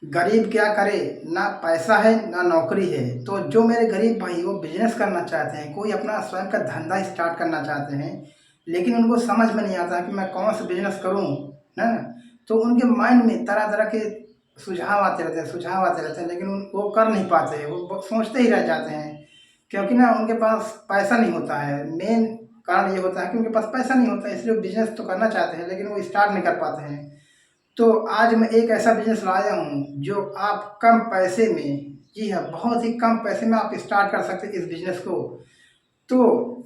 गरीब क्या करे, ना पैसा है ना नौकरी है। तो जो मेरे गरीब भाई वो बिजनेस करना चाहते हैं, कोई अपना स्वयं का धंधा स्टार्ट करना चाहते हैं, लेकिन उनको समझ में नहीं आता कि मैं कौन सा बिजनेस करूं, है ना। तो उनके माइंड में तरह तरह के सुझाव आते रहते हैं, लेकिन वो कर नहीं पाते हैं, वो सोचते ही रह जाते हैं। क्योंकि ना उनके पास पैसा नहीं होता है। मेन कारण ये होता है कि उनके पास पैसा नहीं होता है, इसलिए वो बिजनेस तो करना चाहते हैं लेकिन वो स्टार्ट नहीं कर पाते हैं। तो आज मैं एक ऐसा बिज़नेस लाया हूँ जो आप कम पैसे में, जी हाँ, बहुत ही कम पैसे में आप स्टार्ट कर सकते हैं इस बिज़नेस को। तो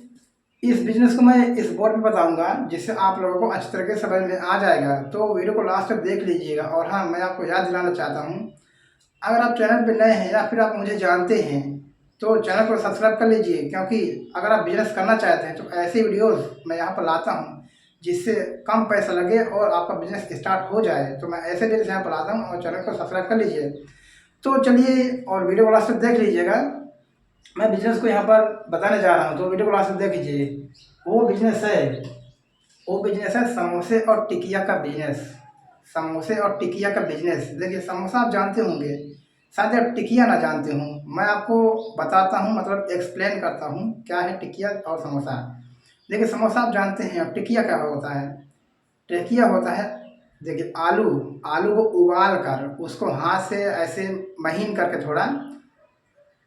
इस बिज़नेस को मैं इस बोर्ड पे बताऊँगा, जिससे आप लोगों को अच्छी तरह से समझ में आ जाएगा। तो वीडियो को लास्ट तक देख लीजिएगा। और हाँ, मैं आपको याद दिलाना चाहता हूँ, अगर आप चैनल पे नए हैं या फिर आप मुझे जानते हैं, तो चैनल को सब्सक्राइब कर लीजिए। क्योंकि अगर आप बिज़नेस करना चाहते हैं तो ऐसे वीडियोज़ मैं यहाँ पर लाता हूँ जिससे कम पैसा लगे और आपका बिज़नेस स्टार्ट हो जाए। तो मैं ऐसे बिज़नेस यहाँ पर लाता हूँ, और चैनल को सब्सक्राइब कर लीजिए। तो चलिए, और वीडियो को लास्ट तक देख लीजिएगा। मैं बिज़नेस को यहाँ पर बताने जा रहा हूँ, तो वीडियो को लास्ट तक देख लीजिए। वो बिज़नेस है समोसे और टिकिया का बिज़नेस। समोसे और टिकिया का बिज़नेस, देखिए समोसा आप जानते होंगे, शायद आप टिकिया ना जानते हूँ। मैं आपको बताता हूँ, मतलब एक्सप्लेन करता हूँ क्या है टिकिया और समोसा। देखिए समोसा आप जानते हैं, अब टिकिया क्या होता है। टिकिया होता है, देखिए आलू आलू को उबाल कर उसको हाथ से ऐसे महीन करके, थोड़ा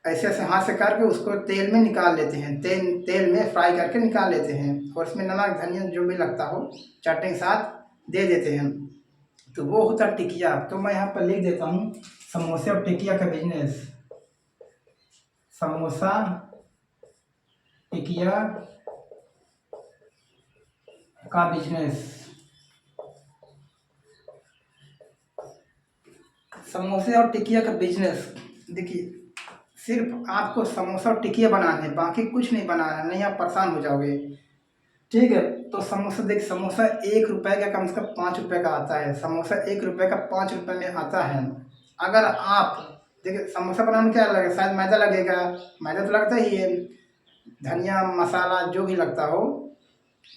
ऐसे ऐसे हाथ से करके उसको तेल में निकाल लेते हैं। तेल में फ्राई करके निकाल लेते हैं, और उसमें नमक धनिया जो भी लगता हो चटनी के साथ दे देते हैं। तो वो होता है टिकिया। तो मैं यहाँ पर लिख देता हूँ, समोसे और टिकिया का बिजनेस। समोसा टिकिया का बिजनेस। समोसे और टिकिया का बिजनेस, देखिए सिर्फ आपको समोसा और टिकिया बनाना है, बाकी कुछ नहीं बनाना है, नहीं आप परेशान हो जाओगे। ठीक है। तो समोसा, देख समोसा 1 रुपए का कम से कम 5 रुपए का आता है। समोसा 1 रुपए का 5 रुपए में आता है। अगर आप, देखिए समोसा बनाने में क्या लगेगा, शायद मैदा लगेगा, मैदा तो लगता ही है, धनिया मसाला जो भी लगता हो।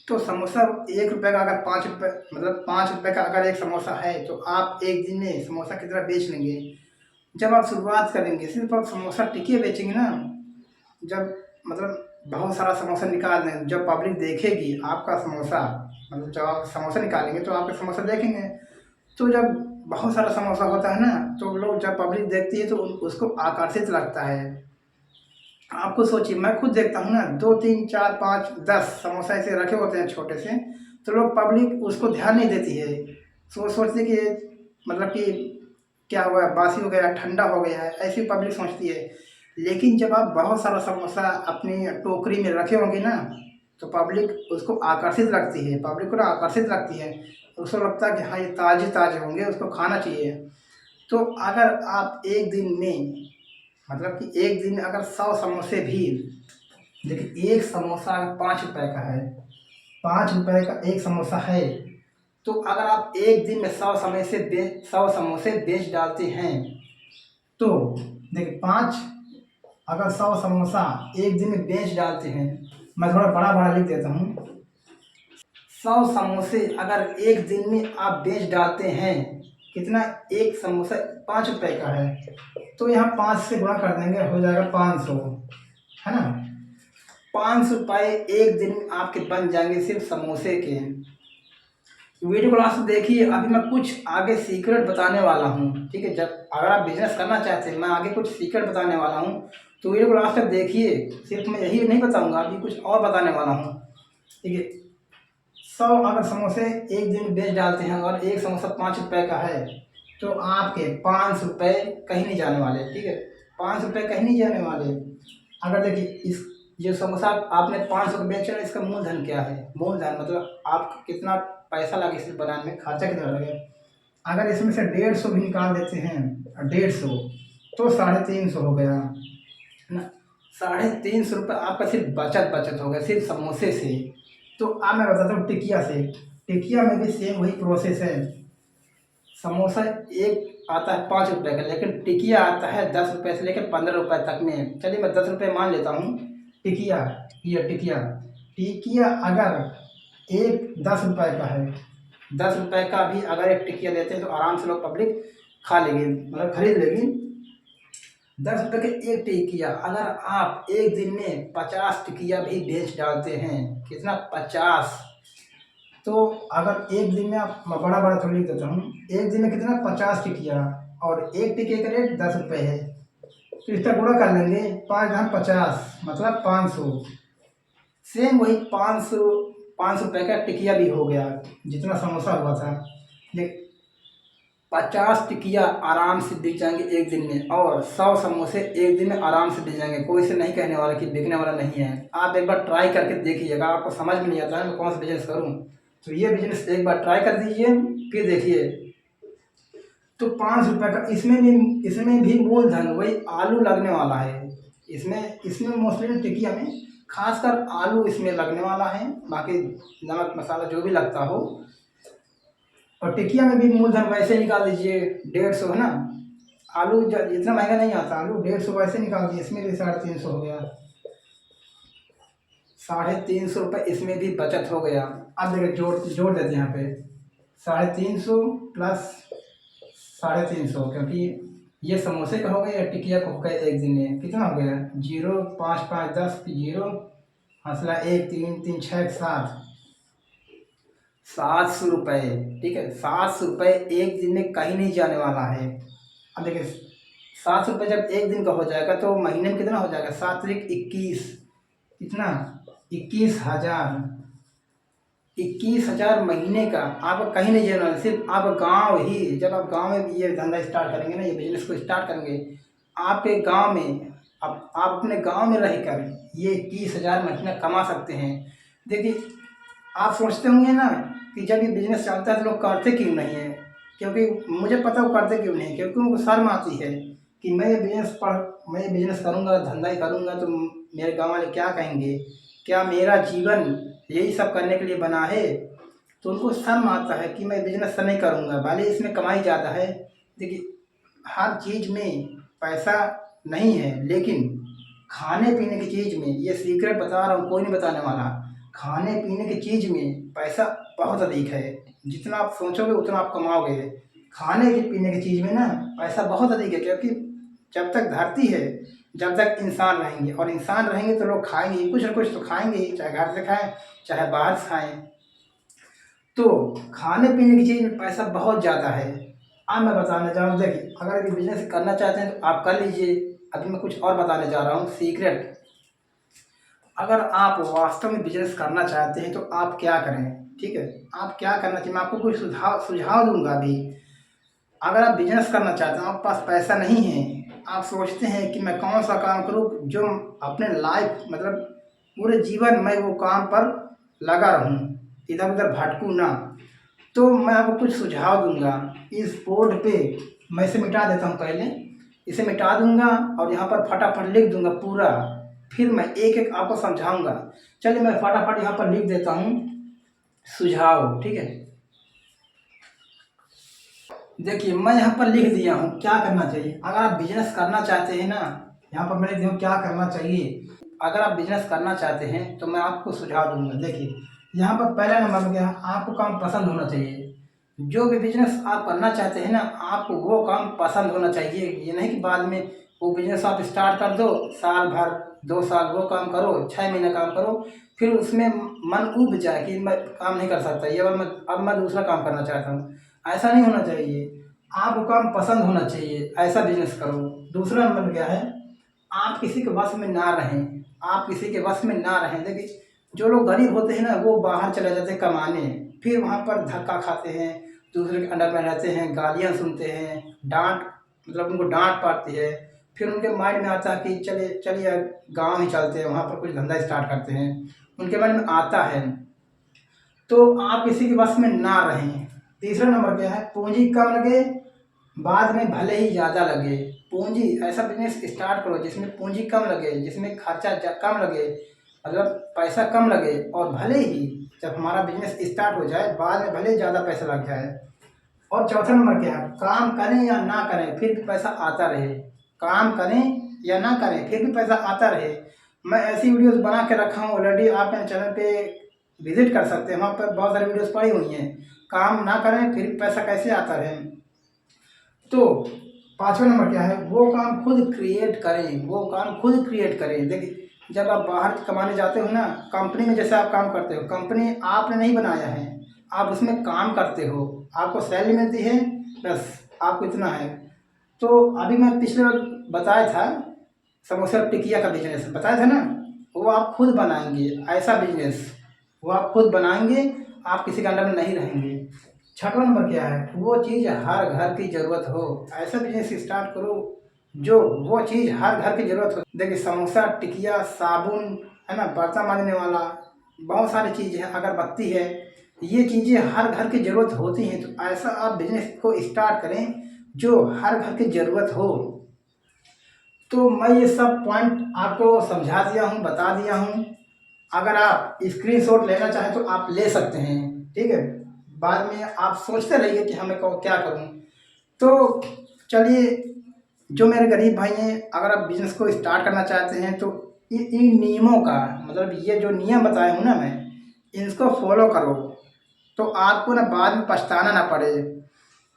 तो समोसा 1 रुपए का, अगर 5 रुपए, मतलब 5 रुपए का अगर एक समोसा है, तो आप एक दिन में समोसा की तरह बेच लेंगे। जब आप शुरुआत करेंगे, सिर्फ आप समोसा टिकिए बेचेंगे ना, जब मतलब बहुत सारा समोसा निकाल दें, जब पब्लिक देखेगी आपका समोसा, मतलब जब आप समोसा निकालेंगे तो आपके समोसा देखेंगे। तो जब बहुत सारा समोसा होता है ना, तो लोग, जब पब्लिक देखती है तो उसको आकर्षित लगता है। आपको सोचिए, मैं खुद देखता हूँ ना, 2 3 4 5 10 समोसा ऐसे रखे होते हैं छोटे से, तो लोग, पब्लिक उसको ध्यान नहीं देती है। सोचते कि मतलब कि क्या हुआ, बासी हो गया, ठंडा हो गया है, ऐसी पब्लिक सोचती है। लेकिन जब आप बहुत सारा समोसा अपनी टोकरी में रखे होंगे ना, तो पब्लिक उसको आकर्षित लगती है, पब्लिक को ना आकर्षित लगती है। उसको लगता है कि हाँ, ये ताज़े ताज़े होंगे, उसको खाना चाहिए। तो अगर आप एक दिन में, मतलब कि एक दिन में अगर 100 समोसे भी, देखिए एक समोसा अगर 5 रुपए का है, 5 रुपए का एक समोसा है, तो अगर आप एक दिन में 100 समोसे बेच डालते हैं, तो देखिए पाँच, अगर 100 समोसा एक दिन में बेच डालते हैं, मैं थोड़ा बड़ा बड़ा लिख देता हूँ। 100 समोसे अगर एक दिन में आप बेच डालते हैं, कितना, एक समोसा 5 रुपए का है, तो यहाँ 5 से गुणा कर देंगे, हो जाएगा 500, है ना। 5 रुपए एक दिन में आपके बन जाएंगे सिर्फ समोसे के। वीडियो को लास्ट देखिए, अभी मैं कुछ आगे सीक्रेट बताने वाला हूँ, ठीक है। जब अगर आप बिजनेस करना चाहते हैं, मैं आगे कुछ सीक्रेट बताने वाला हूँ, तो वीडियो को लास्ट तक देखिए। सिर्फ मैं यही नहीं बताऊँगा, अभी कुछ और बताने वाला हूँ, ठीक है। 100 अगर समोसे एक दिन बेच डालते हैं और एक समोसा 5 रुपए का है, तो आपके 5 रुपए कहीं नहीं जाने वाले, ठीक है। 5 रुपए कहीं नहीं जाने वाले। अगर देखिए, इस जो समोसा आपने 500 का बेचा, इसका मूलधन क्या है, मूलधन मतलब आप कितना पैसा लगे इसे बनाने में, खर्चा कितना लगे। अगर इसमें से 150 भी निकाल देते हैं, 150, तो 350 हो गया, है ना। 350 रुपये आपका सिर्फ बचत हो गया, सिर्फ समोसे से। तो अब मैं बताता हूँ टिकिया से। टिकिया में भी सेम वही प्रोसेस है। समोसा एक आता है 5 रुपए का, लेकिन टिकिया आता है 10 रुपए से लेकर 15 रुपए तक में। चलिए मैं 10 रुपए मान लेता हूँ। टिकिया, ये टिकिया, टिकिया अगर एक 10 रुपए का है, 10 रुपए का भी अगर एक टिकिया देते हैं, तो आराम से लोग, पब्लिक खा लेगी, मतलब खरीद लेगी। 10 रुपये के एक टिकिया, अगर आप एक दिन में 50 टिकिया भी बेच डालते हैं, कितना 50, तो अगर एक दिन में आप, मैं बड़ा बड़ा थोड़ी लिख देता हूँ, एक दिन में कितना 50 टिकिया, और एक टिकिया का रेट 10 रुपये है, तो इसका गुणा कर लेंगे, 5×50 मतलब 500। सेम वही 500 रुपये का टिकिया भी हो गया, जितना समोसा हुआ था। देख, 50 टिकिया आराम से बिक जाएंगे एक दिन में, और 100 समोसे एक दिन में आराम से बिक जाएंगे। कोई से नहीं कहने वाला कि बिकने वाला नहीं है। आप एक बार ट्राई करके देखिएगा, आपको समझ में नहीं आता है मैं कौन सा बिजनेस करूं, तो ये बिजनेस एक बार ट्राई कर दीजिए, फिर देखिए। तो 5 रुपये का, इसमें भी मूलधन वही आलू लगने वाला है। इसमें मोस्टली टिकिया में खासकर आलू इसमें लगने वाला है, बाकी नमक मसाला जो भी लगता हो। और टिकिया में भी मूलधन वैसे निकाल दीजिए, 150 है ना। आलू इतना महंगा नहीं आता, आलू 150 वैसे निकाल दीजिए, इसमें भी 350 हो गया, 350 रुपये इसमें भी बचत हो गया। अब देखिए जोड़ देते हैं यहाँ पे, 350 प्लस 350, क्योंकि ये समोसे का हो गया या टिकिया का हो गया एक दिन में, कितना हो गया 0, 5 5 10 0, हंसला 1 3 3 6 7, 700 रुपये। ठीक है, 700 रुपये एक दिन में कहीं नहीं जाने वाला है। अब देखिए 700 रुपये जब एक दिन का हो जाएगा तो महीने में कितना हो जाएगा, 7×21, कितना 21,000, 21,000 महीने का। आप कहीं नहीं जाने वाला, सिर्फ आप गांव ही, जब आप गांव में ये धंधा स्टार्ट करेंगे ना, ये बिजनेस को स्टार्ट करेंगे, आपके गांव में, आप अपने गांव में रहकर ये 21,000 महीना कमा सकते हैं। देखिए, आप सोचते होंगे ना कि जब ये बिजनेस चलता है तो लोग करते क्यों नहीं है, क्योंकि मुझे पता वो करते क्यों नहीं, क्योंकि उनको शर्म आती है कि मैं ये बिजनेस करूँगा, धंधा ही करूँगा तो मेरे गाँव वाले क्या कहेंगे, क्या मेरा जीवन यही सब करने के लिए बना है। तो उनको शर्म आता है कि मैं बिजनेस नहीं करूँगा, भले इसमें कमाई ज़्यादा है। देखिए, हर चीज़ में पैसा नहीं है, लेकिन खाने पीने की चीज़ में, ये सीक्रेट बता रहा हूँ, कोई नहीं बताने वाला, खाने पीने की चीज़ में पैसा बहुत अधिक है। जितना आप सोचोगे उतना आप कमाओगे। खाने की पीने की चीज़ में ना पैसा बहुत अधिक है, क्योंकि जब तक धरती है, जब तक इंसान रहेंगे, और इंसान रहेंगे तो लोग खाएंगे ही, कुछ ना कुछ तो खाएंगे ही, चाहे घर से खाएं चाहे बाहर से खाएं। तो खाने पीने की चीज़ में पैसा बहुत ज़्यादा है। अब मैं बताना चाहूँ, देखिए, अगर ये बिजनेस करना चाहते हैं तो आप कर लीजिए। अभी मैं कुछ और बताने जा रहा हूँ सीक्रेट। अगर आप वास्तव में बिजनेस करना चाहते हैं तो आप क्या करें, ठीक है, आप क्या करना चाहिए, मैं आपको कुछ सुझाव दूंगा अभी। अगर आप बिजनेस करना चाहते हैं, आपके पास पैसा नहीं है, आप सोचते हैं कि मैं कौन सा काम करूं जो अपने लाइफ, मतलब पूरे जीवन मैं वो काम पर लगा रहूं, इधर उधर भटकूं ना, तो मैं आपको कुछ सुझाव दूंगा। इस बोर्ड पे मैं इसे मिटा देता हूं, पहले इसे मिटा दूंगा और यहाँ पर फटाफट लिख दूंगा पूरा, फिर मैं एक एक आपको समझाऊंगा। चलिए मैं फटाफट यहाँ पर लिख देता हूँ सुझाव, ठीक है। देखिए, मैं यहाँ पर लिख दिया हूँ क्या करना चाहिए अगर आप बिजनेस करना चाहते हैं ना। यहाँ पर मैं लिख दिया हूँ क्या करना चाहिए अगर आप बिजनेस करना चाहते हैं, तो मैं आपको सुझाव दूंगा। देखिए, यहाँ पर पहला नंबर गया, आपको काम पसंद होना चाहिए। जो भी बिजनेस आप करना चाहते हैं ना, आपको वो काम पसंद होना चाहिए। ये नहीं कि बाद में वो बिजनेस आप स्टार्ट कर दो, साल भर 2 साल वो काम करो, 6 महीने काम करो, फिर उसमें मन उब जाए कि मैं काम नहीं कर सकता, ये अब मैं दूसरा काम करना चाहता हूँ। ऐसा नहीं होना चाहिए, आपको काम पसंद होना चाहिए, ऐसा बिजनेस करो। दूसरा नंबर क्या है, आप किसी के वश में ना रहें, आप किसी के वश में ना रहें। देखिए, जो लोग गरीब होते हैं ना, वो बाहर चले जाते हैं कमाने, फिर वहाँ पर धक्का खाते हैं, दूसरे के अंडर में रहते हैं, गालियाँ सुनते हैं, डांट, मतलब उनको डांट पड़ती है। फिर उनके माइंड में आता है कि चलिए गांव ही चलते हैं, वहाँ पर कुछ धंधा स्टार्ट करते हैं, उनके मन में आता है। तो आप किसी के वश में ना रहें। तीसरा नंबर क्या है, पूंजी कम लगे, बाद में भले ही ज़्यादा लगे। पूंजी, ऐसा बिजनेस स्टार्ट करो जिसमें पूंजी कम लगे, जिसमें खर्चा कम लगे, मतलब पैसा कम लगे, और भले ही जब हमारा बिजनेस स्टार्ट हो जाए बाद में भले ही ज़्यादा पैसा लग जाए। और चौथा नंबर क्या है, काम करें या ना करें फिर भी पैसा आता रहे। काम करें या ना करें फिर भी पैसा आता रहे। मैं ऐसी वीडियोस बना के रखा हूँ ऑलरेडी, आप मेरे चैनल पे विजिट कर सकते हैं, वहाँ पर बहुत सारी वीडियोस पड़ी हुई हैं। काम ना करें फिर भी पैसा कैसे आता रहे। तो पाँचवा नंबर क्या है, वो काम खुद क्रिएट करें, वो काम खुद क्रिएट करें। देखिए जब आप बाहर कमाने जाते हो ना, कंपनी में जैसे आप काम करते हो, कंपनी आपने नहीं बनाया है, आप उसमें काम करते हो, आपको सैलरी मिलती है, बस आपको इतना है। तो अभी मैं पिछले बार बताया था समोसा और टिकिया का बिजनेस बताया था ना, वो आप खुद बनाएंगे ऐसा बिजनेस, वो आप खुद बनाएंगे, आप किसी के अंडर में नहीं रहेंगे। छठवां नंबर क्या है, वो चीज़ हर घर की ज़रूरत हो, ऐसा बिजनेस स्टार्ट करो जो वो चीज़ हर घर की ज़रूरत हो। देखिए समोसा टिकिया साबुन है ना, बर्तन मांजने वाला, बहुत सारी चीज़ें हैं, अगरबत्ती है, ये चीज़ें हर घर की ज़रूरत होती हैं। तो ऐसा आप बिजनेस को स्टार्ट करें जो हर घर की ज़रूरत हो। तो मैं ये सब पॉइंट आपको समझा दिया हूँ, बता दिया हूँ। अगर आप स्क्रीनशॉट लेना चाहें तो आप ले सकते हैं, ठीक है। बाद में आप सोचते रहिए कि हमें क्या करूं। तो चलिए, जो मेरे गरीब भाई हैं, अगर आप बिजनेस को स्टार्ट करना चाहते हैं तो इन नियमों का मतलब ये जो नियम बताए हूँ ना मैं, इनको फॉलो करो तो आपको ना बाद में पछताना ना पड़े।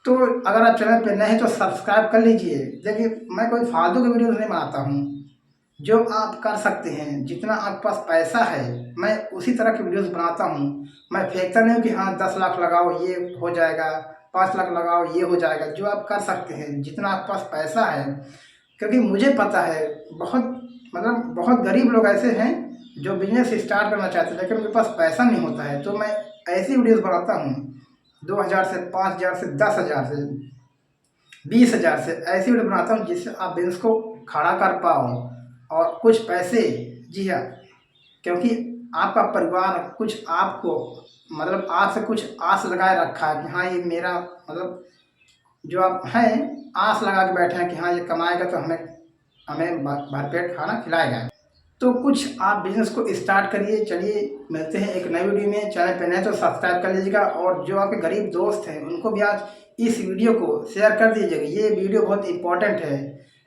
तो अगर आप चैनल पे नए हैं तो सब्सक्राइब कर लीजिए। देखिए मैं कोई फालतू की वीडियो नहीं बनाता हूँ, जो आप कर सकते हैं, जितना आपके पास पैसा है मैं उसी तरह की वीडियोस बनाता हूँ। मैं फेंकता नहीं हूँ कि हाँ 10 लाख लगाओ ये हो जाएगा, 5 लाख लगाओ ये हो जाएगा। जो आप कर सकते हैं, जितना आपके पास पैसा है, क्योंकि मुझे पता है बहुत मतलब बहुत गरीब लोग ऐसे हैं जो बिजनेस स्टार्ट करना चाहते हैं लेकिन उनके पास पैसा नहीं होता है। तो मैं ऐसी वीडियोस बनाता हूँ 2,000 से, 5,000 से, 10,000 से, 20,000 से, ऐसी वीडियो बनाता हूँ जिससे आप बिजनेस को खड़ा कर पाओ और कुछ पैसे। जी हाँ, क्योंकि आपका परिवार कुछ आपको मतलब आपसे कुछ आस लगाए रखा है कि हाँ ये मेरा मतलब जो आप हैं आस लगा के बैठे हैं कि हाँ ये कमाएगा तो हमें हमें भरपेट खाना खिलाएगा। तो कुछ आप बिजनेस को स्टार्ट करिए। चलिए मिलते हैं एक नई वीडियो में। चैनल पे नए तो सब्सक्राइब कर लीजिएगा और जो आपके गरीब दोस्त हैं उनको भी आज इस वीडियो को शेयर कर दीजिएगा, ये वीडियो बहुत इंपॉर्टेंट है,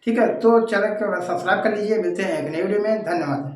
ठीक है। तो चैनल को सब्सक्राइब कर लीजिए। मिलते हैं एक नई वीडियो में, धन्यवाद।